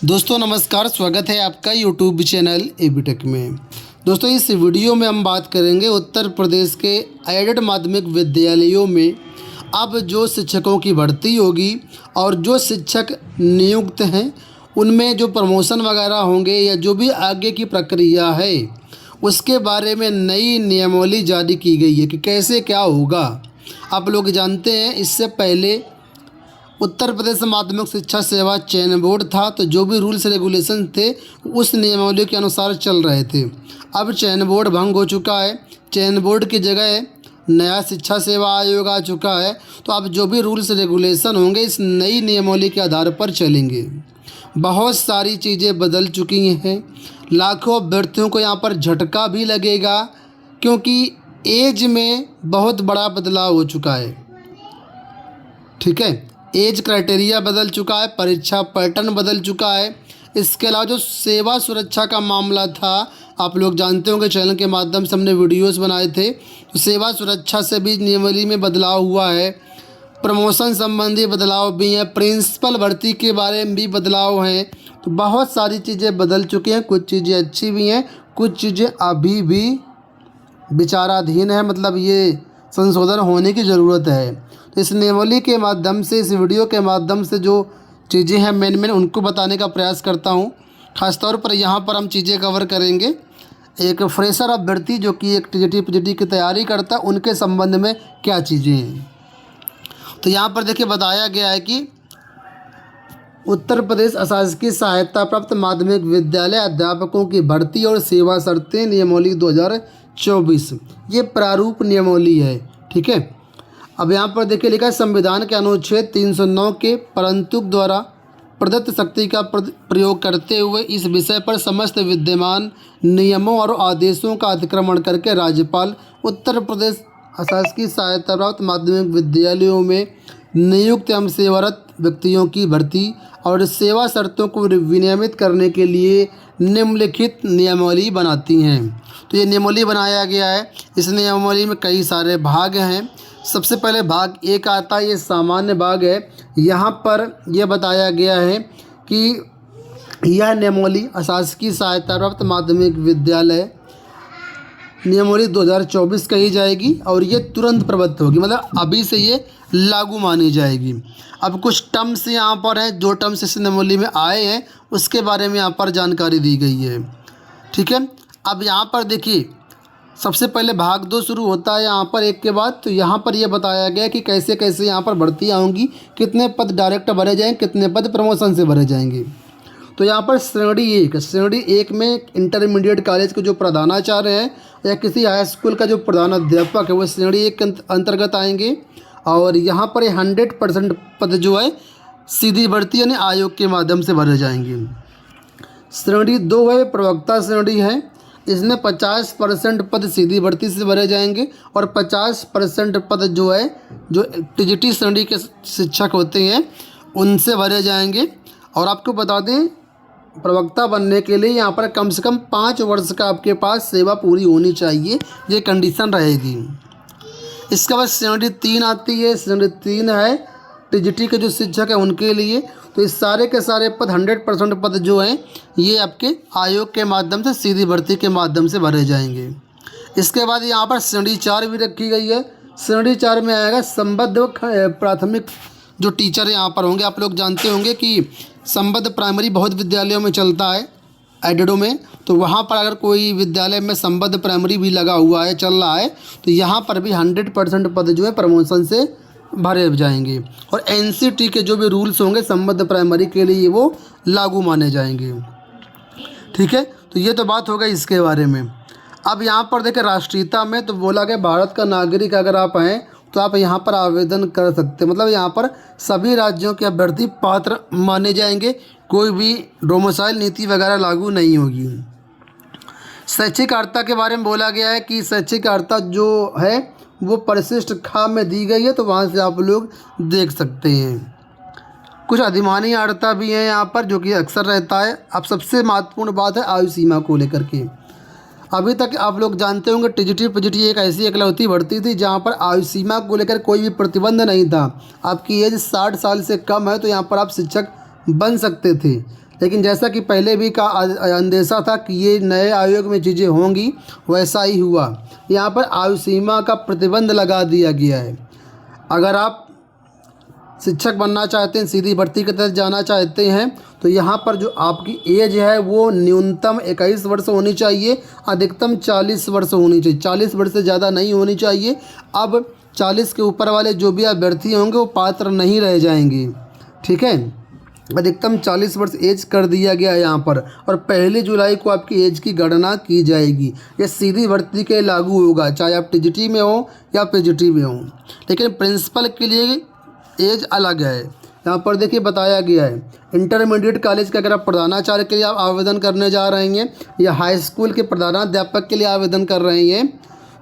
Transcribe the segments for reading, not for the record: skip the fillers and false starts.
दोस्तों नमस्कार, स्वागत है आपका यूट्यूब चैनल एबीटेक में। दोस्तों इस वीडियो में हम बात करेंगे उत्तर प्रदेश के एडेड माध्यमिक विद्यालयों में अब जो शिक्षकों की भर्ती होगी और जो शिक्षक नियुक्त हैं उनमें जो प्रमोशन वगैरह होंगे या जो भी आगे की प्रक्रिया है उसके बारे में नई नियमावली जारी की गई है कि कैसे क्या होगा। आप लोग जानते हैं इससे पहले उत्तर प्रदेश माध्यमिक शिक्षा सेवा चयन बोर्ड था, तो जो भी रूल्स रेगुलेशन थे उस नियमावली के अनुसार चल रहे थे। अब चयन बोर्ड भंग हो चुका है, चयन बोर्ड की जगह नया शिक्षा सेवा आयोग आ चुका है। तो अब जो भी रूल्स रेगुलेशन होंगे इस नई नियमावली के आधार पर चलेंगे। बहुत सारी चीज़ें बदल चुकी हैं, लाखों अभ्यर्थियों को यहाँ पर झटका भी लगेगा क्योंकि एज में बहुत बड़ा बदलाव हो चुका है। ठीक है, एज क्राइटेरिया बदल चुका है, परीक्षा पैटर्न बदल चुका है। इसके अलावा जो सेवा सुरक्षा का मामला था, आप लोग जानते होंगे चैनल के माध्यम से हमने वीडियोस बनाए थे, तो सेवा सुरक्षा से भी नियमावली में बदलाव हुआ है। प्रमोशन संबंधी बदलाव भी हैं, प्रिंसिपल भर्ती के बारे में भी बदलाव हैं। तो बहुत सारी चीज़ें बदल चुकी हैं, कुछ चीज़ें अच्छी भी हैं, कुछ चीज़ें अभी भी विचाराधीन है, मतलब ये संशोधन होने की ज़रूरत है। तो इस नियमावली के माध्यम से, इस वीडियो के माध्यम से जो चीज़ें हैं मेन उनको बताने का प्रयास करता हूँ। ख़ासतौर पर यहाँ पर हम चीज़ें कवर करेंगे। एक फ्रेशर अभ्यर्थी जो कि एक टीजीटी पीजीटी की तैयारी करता है उनके संबंध में क्या चीज़ें हैं। तो यहाँ पर देखिए बताया गया है कि उत्तर प्रदेश अशासकीय सहायता प्राप्त माध्यमिक विद्यालय अध्यापकों की भर्ती और सेवा शर्तें नियमावली 2024, ये प्रारूप नियमावली है। ठीक है, अब यहाँ पर देखिए लिखा है संविधान के अनुच्छेद 309 के परंतु द्वारा प्रदत्त शक्ति का प्रयोग करते हुए इस विषय पर समस्त विद्यमान नियमों और आदेशों का अतिक्रमण करके राज्यपाल उत्तर प्रदेश अशासकीय सहायता प्राप्त माध्यमिक विद्यालयों में नियुक्त एवं सेवारत व्यक्तियों की भर्ती और सेवा शर्तों को विनियमित करने के लिए निम्नलिखित नियमावली बनाती हैं। तो ये नियमावली बनाया गया है। इस नियमावली में कई सारे भाग हैं। सबसे पहले भाग एक आता है, ये सामान्य भाग है। यहाँ पर यह बताया गया है कि यह नियमावली अशासकीय सहायता प्राप्त माध्यमिक विद्यालय नियमावली 2024 कही जाएगी और ये तुरंत प्रबद्ध होगी, मतलब अभी से ये लागू मानी जाएगी। अब कुछ टर्म्स यहाँ पर हैं, जो टर्म्स इस नियमावली में आए हैं उसके बारे में यहाँ पर जानकारी दी गई है। ठीक है, अब यहाँ पर देखिए सबसे पहले भाग 2 शुरू होता है यहाँ पर एक के बाद। तो यहाँ पर यह बताया गया कि कैसे कैसे यहाँ पर भर्तियाँ होंगी, कितने पद डायरेक्ट भरे जाएंगे, कितने पद प्रमोशन से भरे जाएंगे। तो यहाँ पर श्रेणी एक में इंटरमीडिएट कॉलेज के जो प्रधानाचार्य हैं या किसी हाई स्कूल का जो प्रधानाध्यापक है वो श्रेणी एक के अंतर्गत आएंगे। और यहाँ पर 100% पद जो है सीधी भर्ती यानी आयोग के माध्यम से भरे जाएंगे। श्रेणी 2 है प्रवक्ता श्रेणी है, इसमें 50% पद सीधी भर्ती से भरे जाएंगे और 50% पद जो है जो टीजीटी श्रेणी के शिक्षक होते हैं उनसे भरे जाएंगे। और आपको बता दें प्रवक्ता बनने के लिए यहाँ पर कम से कम 5 वर्ष का आपके पास सेवा पूरी होनी चाहिए, ये कंडीशन रहेगी। इसके बाद श्रेणी 3 आती है। श्रेणी 3 है टीजीटी के जो शिक्षक हैं उनके लिए। तो इस सारे के सारे पद 100% पद जो हैं ये आपके आयोग के माध्यम से सीधी भर्ती के माध्यम से भरे जाएंगे। इसके बाद यहाँ पर श्रेणी 4 भी रखी गई है। श्रेणी 4 में आएगा संबद्ध प्राथमिक जो टीचर यहाँ पर होंगे। आप लोग जानते होंगे कि संबद्ध प्राइमरी बहुत विद्यालयों में चलता है एडेडो में, तो वहाँ पर अगर कोई विद्यालय में संबद्ध प्राइमरी भी लगा हुआ है, चल रहा है, तो यहाँ पर भी 100% पद जो है प्रमोशन से भरे जाएंगे। और एनसीटी के जो भी रूल्स होंगे संबद्ध प्राइमरी के लिए वो लागू माने जाएंगे। ठीक है, तो ये तो बात हो गई इसके बारे में। अब यहाँ पर देखें राष्ट्रीयता में तो बोला गया भारत का नागरिक अगर आप हैं तो आप यहाँ पर आवेदन कर सकते हैं, मतलब यहाँ पर सभी राज्यों के अभ्यर्थी पात्र माने जाएंगे, कोई भी डोमिसाइल नीति वगैरह लागू नहीं होगी। शैक्षिक अर्हता के बारे में बोला गया है कि शैक्षिक अर्हता जो है वो परिशिष्ट खा में दी गई है, तो वहाँ से आप लोग देख सकते हैं। कुछ अधिमानी अर्हता भी है यहाँ पर जो कि अक्सर रहता है। अब सबसे महत्वपूर्ण बात है आयु सीमा को लेकर के। अभी तक आप लोग जानते होंगे टीजीटी पीजीटी एक ऐसी इकलौती भर्ती थी जहाँ पर आयु सीमा को लेकर कोई भी प्रतिबंध नहीं था। आपकी एज 60 साल से कम है तो यहाँ पर आप शिक्षक बन सकते थे। लेकिन जैसा कि पहले भी का अंदेशा था कि ये नए आयोग में चीज़ें होंगी, वैसा ही हुआ। यहाँ पर आयु सीमा का प्रतिबंध लगा दिया गया है। अगर आप शिक्षक बनना चाहते हैं, सीधी भर्ती की तरफ जाना चाहते हैं, तो यहाँ पर जो आपकी एज है वो न्यूनतम 21 वर्ष होनी चाहिए, अधिकतम 40 वर्ष होनी चाहिए। 40 वर्ष से ज़्यादा नहीं होनी चाहिए। अब 40 के ऊपर वाले जो भी अभ्यर्थी होंगे वो पात्र नहीं रह जाएंगे, ठीक है। अधिकतम 40 वर्ष एज कर दिया गया है यहाँ पर, और 1 जुलाई को आपकी एज की गणना की जाएगी। ये सीधी भर्ती के लागू होगा, चाहे आप टीजीटी में हो या पीजीटी में हो। लेकिन प्रिंसिपल के लिए एज अलग है। यहाँ पर देखिए बताया गया है, इंटरमीडिएट कॉलेज के अगर आप प्रधानाचार्य के लिए आप आवेदन करने जा रहे हैं या हाई स्कूल के प्रधानाध्यापक के लिए आवेदन कर रहे हैं,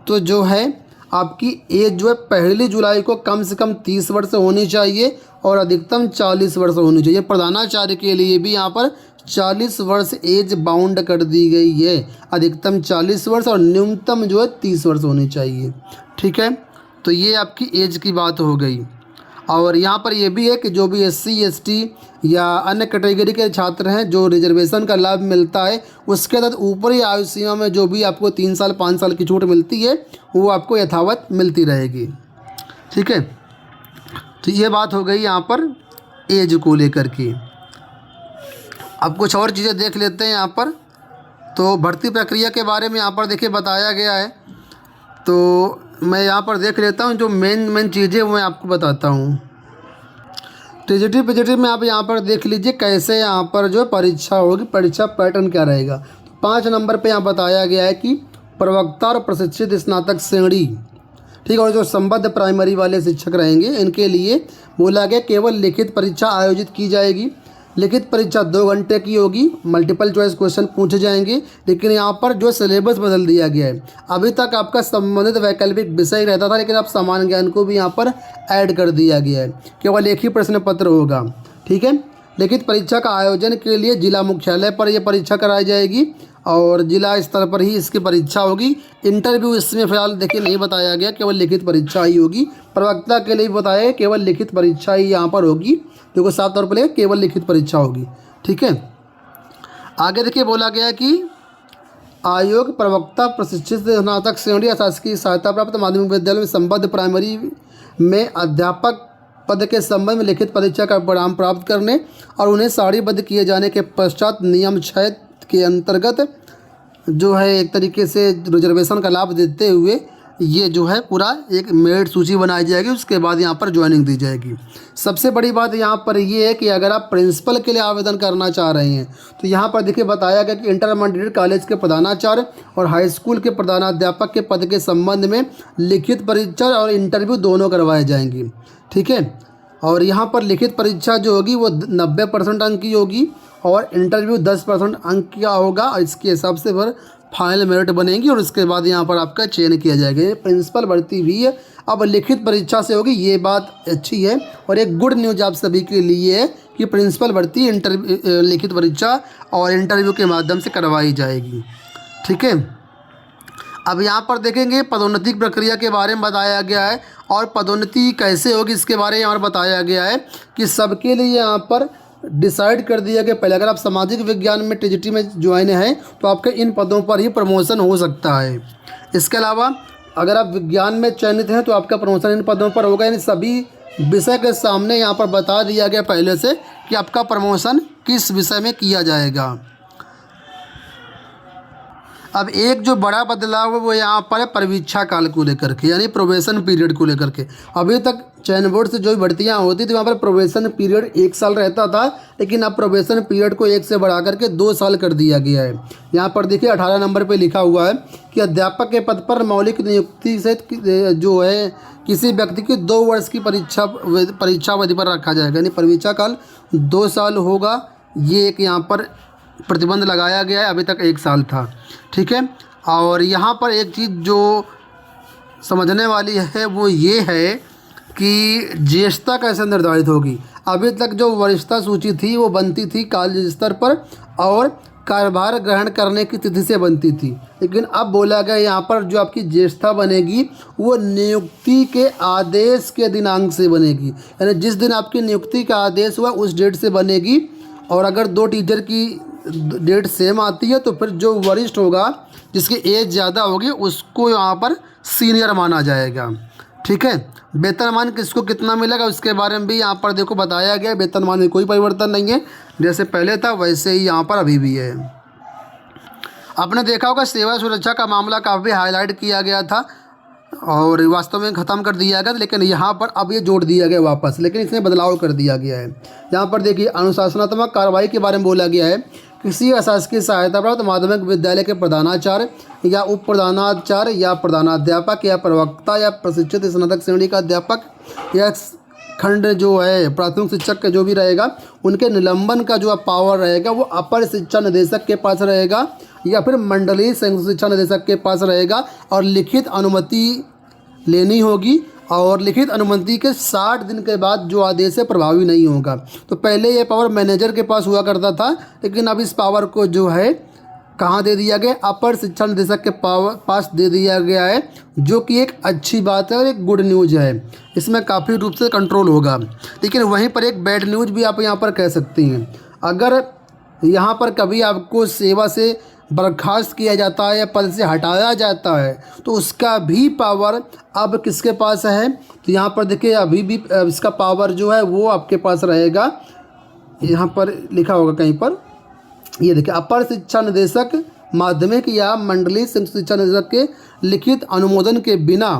तो जो है आपकी एज जो है 1 जुलाई को कम से कम 30 वर्ष होनी चाहिए और अधिकतम 40 वर्ष होनी चाहिए। प्रधानाचार्य के लिए भी यहाँ पर 40 वर्ष एज बाउंड कर दी गई है। अधिकतम 40 वर्ष और न्यूनतम जो है 30 वर्ष होनी चाहिए, ठीक है। तो ये आपकी एज की बात हो गई। और यहाँ पर यह भी है कि जो भी SC ST या अन्य कैटेगरी के छात्र हैं, जो रिजर्वेशन का लाभ मिलता है, उसके तहत ऊपरी आयु सीमा में जो भी आपको 3 साल 5 साल की छूट मिलती है वो आपको यथावत मिलती रहेगी, ठीक है। तो ये बात हो गई यहाँ पर एज को लेकर के। अब कुछ और चीज़ें देख लेते हैं यहाँ पर। तो भर्ती प्रक्रिया के बारे में यहाँ पर देखिए बताया गया है। तो मैं यहाँ पर देख लेता हूँ, जो मेन चीज़ें वो मैं आपको बताता हूँ। टीजीटी पीजीटी में आप यहाँ पर देख लीजिए कैसे यहाँ पर जो परीक्षा होगी, परीक्षा पैटर्न क्या रहेगा। तो 5 नंबर पे यहाँ बताया गया है कि प्रवक्ता और प्रशिक्षित स्नातक श्रेणी, ठीक है, और जो संबद्ध प्राइमरी वाले शिक्षक रहेंगे इनके लिए बोला गया केवल लिखित परीक्षा आयोजित की जाएगी। लिखित परीक्षा 2 घंटे की होगी, मल्टीपल चॉइस क्वेश्चन पूछे जाएंगे। लेकिन यहाँ पर जो सिलेबस बदल दिया गया है, अभी तक आपका संबंधित वैकल्पिक विषय रहता था, लेकिन अब सामान्य ज्ञान को भी यहाँ पर ऐड कर दिया गया है। केवल एक ही प्रश्न पत्र होगा, ठीक है। लिखित परीक्षा का आयोजन के लिए जिला मुख्यालय पर यह परीक्षा कराई जाएगी और जिला स्तर पर ही इसकी परीक्षा होगी। इंटरव्यू इसमें फ़िलहाल देखिए नहीं बताया गया, केवल लिखित परीक्षा ही होगी। प्रवक्ता के लिए बताया है केवल लिखित परीक्षा ही यहाँ पर होगी, देखो साफ तौर पर केवल लिखित परीक्षा होगी, ठीक है। आगे देखिए बोला गया कि आयोग प्रवक्ता प्रशिक्षित स्नातक श्रेणी शासकीय सहायता प्राप्त माध्यमिक विद्यालय में संबद्ध प्राइमरी में अध्यापक पद के संबंध में लिखित परीक्षा का परिणाम प्राप्त करने और उन्हें सारणीबद्ध किए जाने के पश्चात नियम 6 के अंतर्गत जो है एक तरीके से रिजर्वेशन का लाभ देते हुए ये जो है पूरा एक मेरिट सूची बनाई जाएगी। उसके बाद यहाँ पर ज्वाइनिंग दी जाएगी। सबसे बड़ी बात यहाँ पर ये है कि अगर आप प्रिंसिपल के लिए आवेदन करना चाह रहे हैं तो यहाँ पर देखिए बताया गया कि इंटरमीडिएट कॉलेज के प्रधानाचार्य और हाई स्कूल के प्रधानाध्यापक के पद के संबंध में लिखित परीक्षा और इंटरव्यू दोनों करवाए जाएंगी, ठीक है। और यहाँ पर लिखित परीक्षा जो होगी वो 90% अंक की होगी और इंटरव्यू 10% अंक का होगा और इसके हिसाब से फिर फाइनल मेरिट बनेगी और उसके बाद यहाँ पर आपका चयन किया जाएगा। ये प्रिंसिपल भर्ती भी है अब लिखित परीक्षा से होगी, ये बात अच्छी है। और एक गुड न्यूज़ आप सभी के लिए है कि प्रिंसिपल भर्ती लिखित परीक्षा और इंटरव्यू के माध्यम से करवाई जाएगी, ठीक है। अब यहाँ पर देखेंगे पदोन्नति प्रक्रिया के बारे में बताया गया है और पदोन्नति कैसे होगी इसके बारे में यहाँ पर बताया गया है कि सबके लिए यहाँ पर डिसाइड कर दिया गया। पहले अगर आप सामाजिक विज्ञान में टीजीटी में ज्वाइन हैं तो आपके इन पदों पर ही प्रमोशन हो सकता है। इसके अलावा अगर आप विज्ञान में चयनित हैं तो आपका प्रमोशन इन पदों पर होगा। यानी सभी विषय के सामने यहाँ पर बता दिया गया पहले से कि आपका प्रमोशन किस विषय में किया जाएगा। अब एक जो बड़ा बदलाव है वो यहाँ पर है परीक्षा काल को लेकर के, यानी प्रोबेशन पीरियड को लेकर के। अभी तक चयन बोर्ड से जो भर्तियाँ होती थी वहाँ पर प्रोबेशन पीरियड 1 साल रहता था, लेकिन अब प्रोबेशन पीरियड को 1 से बढ़ा करके 2 साल कर दिया गया है। यहाँ पर देखिए 18 नंबर पर लिखा हुआ है कि अध्यापक के पद पर मौलिक नियुक्ति से जो है किसी व्यक्ति की 2 वर्ष की परीक्षावधि पर रखा जाएगा, यानी परीक्षा काल 2 साल होगा। ये एक यहाँ पर प्रतिबंध लगाया गया है, अभी तक 1 साल था, ठीक है। और यहाँ पर एक चीज़ जो समझने वाली है वो ये है कि ज्येष्ठता कैसे निर्धारित होगी। अभी तक जो वरिष्ठता सूची थी वो बनती थी कॉलेज स्तर पर और कार्यभार ग्रहण करने की तिथि से बनती थी, लेकिन अब बोला गया यहाँ पर जो आपकी ज्येष्ठता बनेगी वो नियुक्ति के आदेश के दिनांक से बनेगी। यानी जिस दिन आपकी नियुक्ति का आदेश हुआ उस डेट से बनेगी और अगर 2 टीचर की डेट सेम आती है तो फिर जो वरिष्ठ होगा, जिसकी एज ज़्यादा होगी, उसको यहाँ पर सीनियर माना जाएगा। ठीक है। वेतनमान किसको कितना मिलेगा उसके बारे में भी यहाँ पर देखो बताया गया है। वेतनमान में कोई परिवर्तन नहीं है, जैसे पहले था वैसे ही यहाँ पर अभी भी है। आपने देखा होगा सेवा सुरक्षा का मामला काफ़ी हाईलाइट किया गया था और वास्तव में ख़त्म कर दिया गया था, लेकिन यहाँ पर अब ये जोड़ दिया गया वापस, लेकिन इसमें बदलाव कर दिया गया है। यहाँ पर देखिए अनुशासनात्मक कार्रवाई के बारे में बोला गया है। किसी अशासकीय सहायता प्राप्त माध्यमिक विद्यालय के प्रधानाचार्य या उप प्रधानाचार्य या प्रधानाध्यापक या प्रवक्ता या प्रशिक्षित स्नातक श्रेणी का अध्यापक या खंड जो है प्राथमिक शिक्षक का जो भी रहेगा, उनके निलंबन का जो पावर रहेगा वो अपर शिक्षा निदेशक के पास रहेगा या फिर मंडलीय संयुक्त शिक्षा निदेशक के पास रहेगा। और लिखित अनुमति लेनी होगी और लिखित अनुमति के 60 दिन के बाद जो आदेश है प्रभावी नहीं होगा। तो पहले ये पावर मैनेजर के पास हुआ करता था, लेकिन अब इस पावर को जो है कहाँ दे दिया गया, अपर शिक्षा निदेशक के पास दे दिया गया है, जो कि एक अच्छी बात है और एक गुड न्यूज़ है। इसमें काफ़ी रूप से कंट्रोल होगा। लेकिन वहीं पर एक बैड न्यूज़ भी आप यहाँ पर कह सकती हैं। अगर यहाँ पर कभी आपको सेवा से बर्खास्त किया जाता है या पद से हटाया जाता है तो उसका भी पावर अब किसके पास है, तो यहाँ पर देखिए अभी भी इसका पावर जो है वो आपके पास रहेगा। यहाँ पर लिखा होगा कहीं पर, ये देखिए अपर शिक्षा निदेशक माध्यमिक या मंडलीय शिक्षा निदेशक के लिखित अनुमोदन के बिना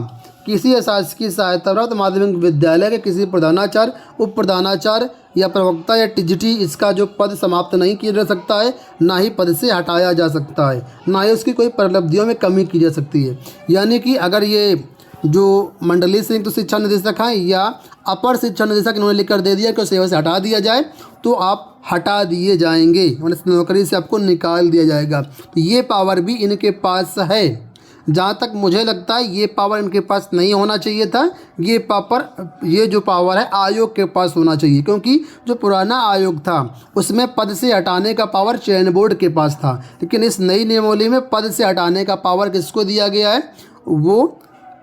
किसी अशासकीय सहायता प्राप्त माध्यमिक विद्यालय के किसी प्रधानाचार्य, उप प्रधानाचार्य या प्रवक्ता या टीजीटी इसका जो पद समाप्त नहीं किया जा सकता है, ना ही पद से हटाया जा सकता है, ना ही उसकी कोई उपलब्धियों में कमी की जा सकती है। यानी कि अगर ये जो मंडलीय संयुक्त शिक्षा निदेशक हैं या अपर शिक्षा निदेशक इन्होंने लिखकर दे दिया कि सेवा से हटा दिया जाए तो आप हटा दिए जाएंगे, मतलब नौकरी से आपको निकाल दिया जाएगा। तो ये पावर भी इनके पास है। जहाँ तक मुझे लगता है ये पावर इनके पास नहीं होना चाहिए था। ये जो पावर है आयोग के पास होना चाहिए, क्योंकि जो पुराना आयोग था उसमें पद से हटाने का पावर चयन बोर्ड के पास था, लेकिन इस नई नियमावली में पद से हटाने का पावर किसको दिया गया है, वो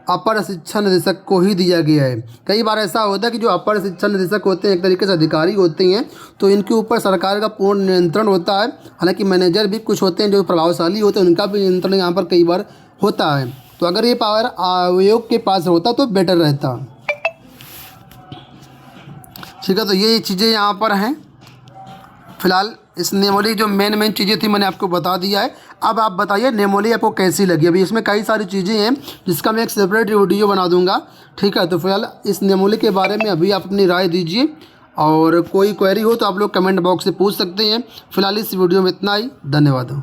अपर शिक्षा निदेशक को ही दिया गया है। कई बार ऐसा होता है कि जो अपर शिक्षा निदेशक होते हैं एक तरीके से अधिकारी होते हैं, तो इनके ऊपर सरकार का पूर्ण नियंत्रण होता है। हालांकि मैनेजर भी कुछ होते हैं जो प्रभावशाली होते हैं, उनका भी नियंत्रण यहाँ पर कई बार होता है। तो अगर ये पावर आयोग के पास होता तो बेटर रहता। ठीक है, तो ये चीज़ें यहाँ पर हैं। फिलहाल इस नियमावली जो मेन चीज़ें थी मैंने आपको बता दिया है। अब आप बताइए नियमावली आपको कैसी लगी। अभी इसमें कई सारी चीज़ें हैं जिसका मैं एक सेपरेट वीडियो बना दूंगा। ठीक है, तो फिलहाल इस नियमावली के बारे में अभी आप अपनी राय दीजिए और कोई क्वेरी हो तो आप लोग कमेंट बॉक्स से पूछ सकते हैं। फिलहाल इस वीडियो में इतना ही। धन्यवाद।